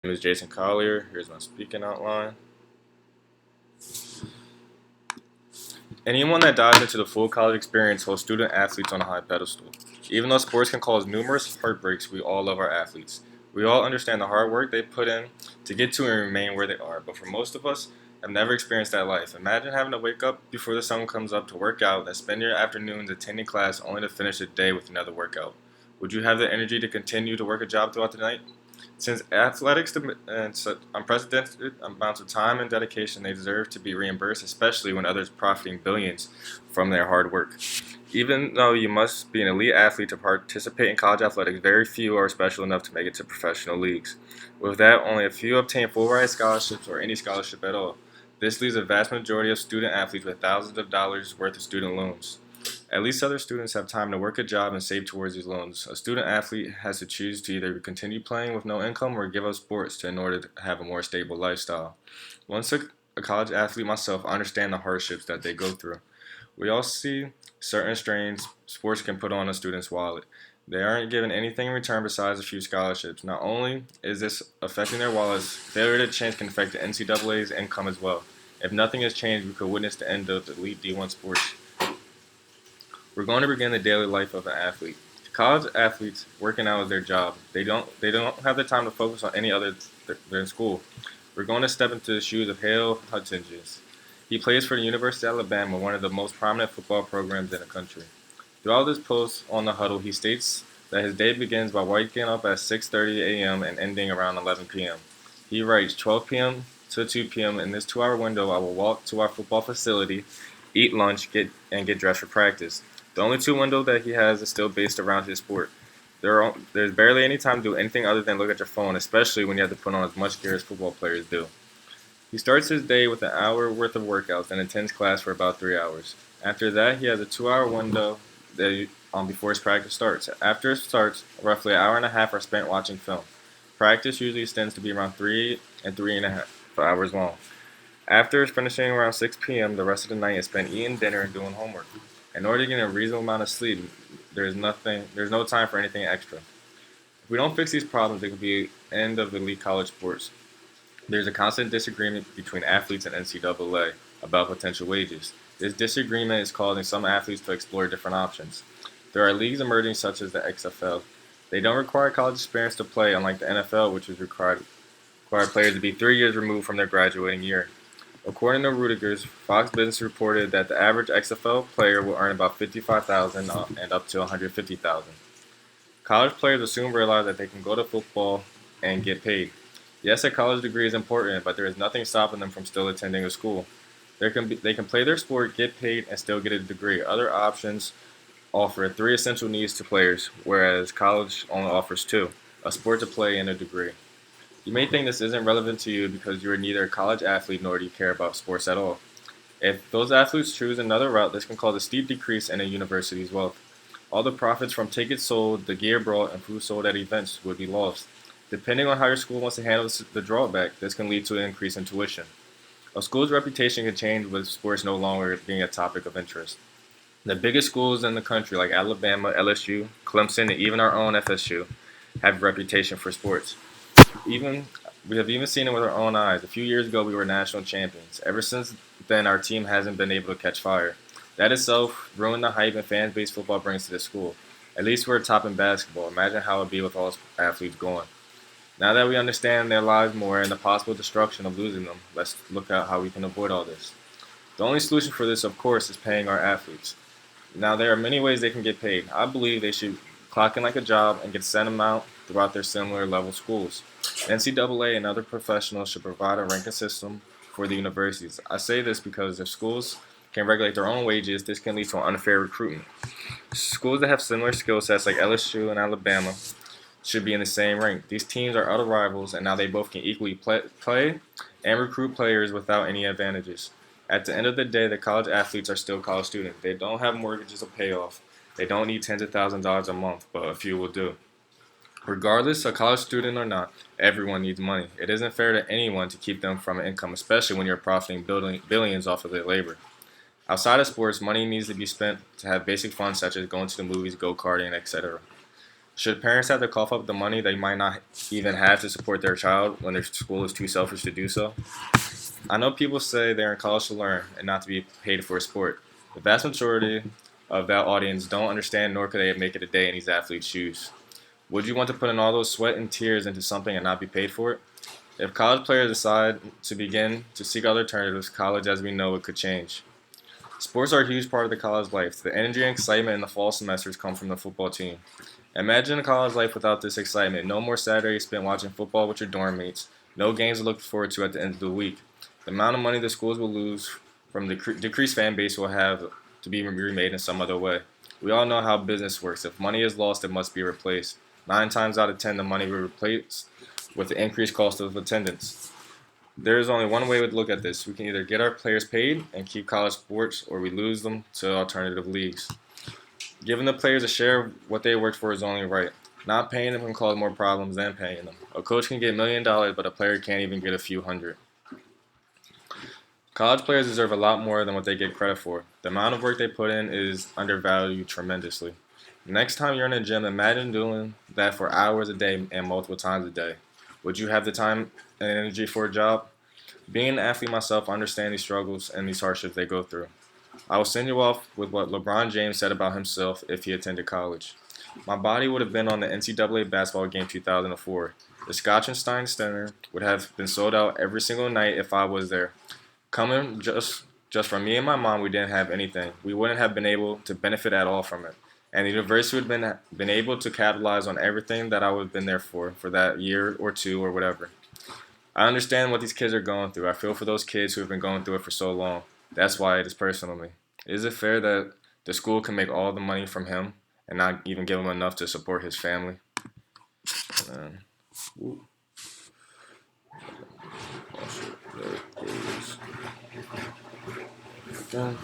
My name is Jason Collier. Here's my speaking outline. Anyone that dives into the full college experience holds student athletes on a high pedestal. Even though sports can cause numerous heartbreaks, we all love our athletes. We all understand the hard work they put in to get to and remain where they are, but for most of us, have never experienced that life. Imagine having to wake up before the sun comes up to work out, then spend your afternoons attending class only to finish the day with another workout. Would you have the energy to continue to work a job throughout the night? Since athletics demand such unprecedented amounts of time and dedication, they deserve to be reimbursed, especially when others profiting billions from their hard work. Even though you must be an elite athlete to participate in college athletics, very few are special enough to make it to professional leagues. With that, only a few obtain full ride scholarships or any scholarship at all. This leaves a vast majority of student athletes with thousands of dollars worth of student loans. At least other students have time to work a job and save towards these loans. A student athlete has to choose to either continue playing with no income or give up sports in order to have a more stable lifestyle. Once a college athlete myself, I understand the hardships that they go through. We all see certain strains sports can put on a student's wallet. They aren't given anything in return besides a few scholarships. Not only is this affecting their wallets, failure to change can affect the NCAA's income as well. If nothing has changed, we could witness the end of elite D1 sports. We're going to begin the daily life of an athlete. College athletes working out is their job. They don't have the time to focus on any other than school. We're going to step into the shoes of Hale Hutchins. He plays for the University of Alabama, one of the most prominent football programs in the country. Throughout this post on the huddle, he states that his day begins by waking up at 6:30 a.m. and ending around 11 p.m. He writes 12 p.m. to 2 p.m. In this 2-hour window, I will walk to our football facility, eat lunch, get dressed for practice. The only two windows that he has is still based around his sport. There's barely any time to do anything other than look at your phone, especially when you have to put on as much gear as football players do. He starts his day with an hour worth of workouts and attends class for about 3 hours. After that, he has a 2-hour window before his practice starts. After it starts, roughly an hour and a half are spent watching film. Practice usually extends to be around 3 and 3.5 hours long. After finishing around 6 p.m., the rest of the night is spent eating dinner and doing homework. In order to get a reasonable amount of sleep, there's no time for anything extra. If we don't fix these problems, it could be the end of elite college sports. There's a constant disagreement between athletes and NCAA about potential wages. This disagreement is causing some athletes to explore different options. There are leagues emerging such as the XFL. They don't require college experience to play, unlike the NFL, which required players to be 3 years removed from their graduating year. According to Rudiger's, Fox Business reported that the average XFL player will earn about $55,000 and up to $150,000. College players will soon realize that they can go to football and get paid. Yes, a college degree is important, but there is nothing stopping them from still attending a school. They can play their sport, get paid, and still get a degree. Other options offer 3 essential needs to players, whereas college only offers 2, a sport to play and a degree. You may think this isn't relevant to you because you are neither a college athlete nor do you care about sports at all. If those athletes choose another route, this can cause a steep decrease in a university's wealth. All the profits from tickets sold, the gear brought, and food sold at events would be lost. Depending on how your school wants to handle the drawback, this can lead to an increase in tuition. A school's reputation can change with sports no longer being a topic of interest. The biggest schools in the country, like Alabama, LSU, Clemson, and even our own FSU, have a reputation for sports. We have even seen it with our own eyes. A few years ago, we were national champions. Ever since then, our team hasn't been able to catch fire. That itself ruined the hype and fan-based football brings to the school. At least we're top in basketball. Imagine how it would be with all athletes going. Now that we understand their lives more and the possible destruction of losing them, let's look at how we can avoid all this. The only solution for this, of course, is paying our athletes. Now, there are many ways they can get paid. I believe they should clock in like a job and get sent amount throughout their similar level schools. NCAA and other professionals should provide a ranking system for the universities. I say this because if schools can regulate their own wages, this can lead to unfair recruitment. Schools that have similar skill sets like LSU and Alabama should be in the same rank. These teams are other rivals, and now they both can equally play and recruit players without any advantages. At the end of the day, the college athletes are still college students. They don't have mortgages to pay off. They don't need tens of thousands of dollars a month, but a few will do. Regardless, a college student or not, everyone needs money. It isn't fair to anyone to keep them from an income, especially when you're profiting billions off of their labor. Outside of sports, money needs to be spent to have basic fun such as going to the movies, go-karting, etc. Should parents have to cough up the money they might not even have to support their child when their school is too selfish to do so? I know people say they're in college to learn and not to be paid for a sport. The vast majority of that audience don't understand nor could they make it a day in these athletes' shoes. Would you want to put in all those sweat and tears into something and not be paid for it? If college players decide to begin to seek other alternatives, college as we know it could change. Sports are a huge part of the college life. The energy and excitement in the fall semesters come from the football team. Imagine a college life without this excitement. No more Saturdays spent watching football with your dorm mates. No games to look forward to at the end of the week. The amount of money the schools will lose from the decreased fan base will have to be remade in some other way. We all know how business works. If money is lost, it must be replaced. 9 times out of 10, the money will be replaced with the increased cost of attendance. There is only one way to look at this. We can either get our players paid and keep college sports, or we lose them to alternative leagues. Giving the players a share of what they worked for is only right. Not paying them can cause more problems than paying them. A coach can get $1 million, but a player can't even get a few hundred. College players deserve a lot more than what they get credit for. The amount of work they put in is undervalued tremendously. Next time you're in a gym, imagine doing that for hours a day and multiple times a day. Would you have the time and energy for a job? Being an athlete myself, I understand these struggles and these hardships they go through. I will send you off with what LeBron James said about himself if he attended college. My body would have been on the NCAA basketball game 2004. The Scotch and Stein Center would have been sold out every single night if I was there. Coming just from me and my mom, we didn't have anything. We wouldn't have been able to benefit at all from it. And the university would have been able to capitalize on everything that I would have been there for that year or two or whatever. I understand what these kids are going through. I feel for those kids who have been going through it for so long. That's why it is personal to me. Is it fair that the school can make all the money from him and not even give him enough to support his family? And, ooh. Oh, shit. There it is. Again.